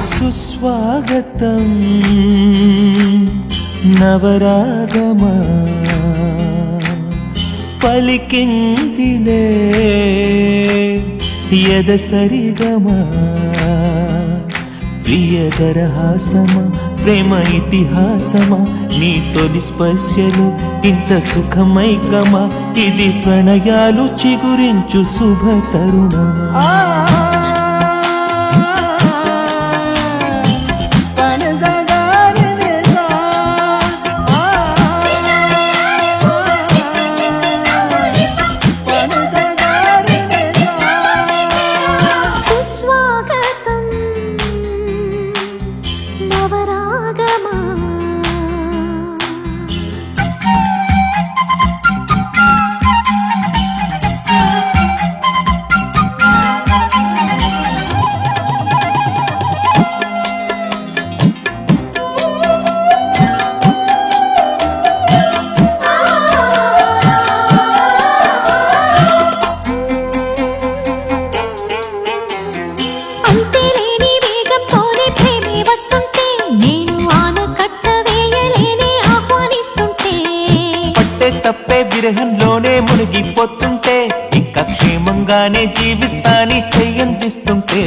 సుస్వాగతం నవరాగమా పలికిందిలే యదసరిగమా ప్రియదరహాసమా ప్రేమ ఇతిహాసమా నీ తొలి స్పర్శలు ఇంత సుఖమైకమా ఇది ప్రణయాలు చిగురించు శుభ తరుణమా తప్పే విరహంలోనే మునిగిపోతుంటే ఇంకా క్షేమంగానే జీవిస్తాని చెయ్యందిస్తుంటే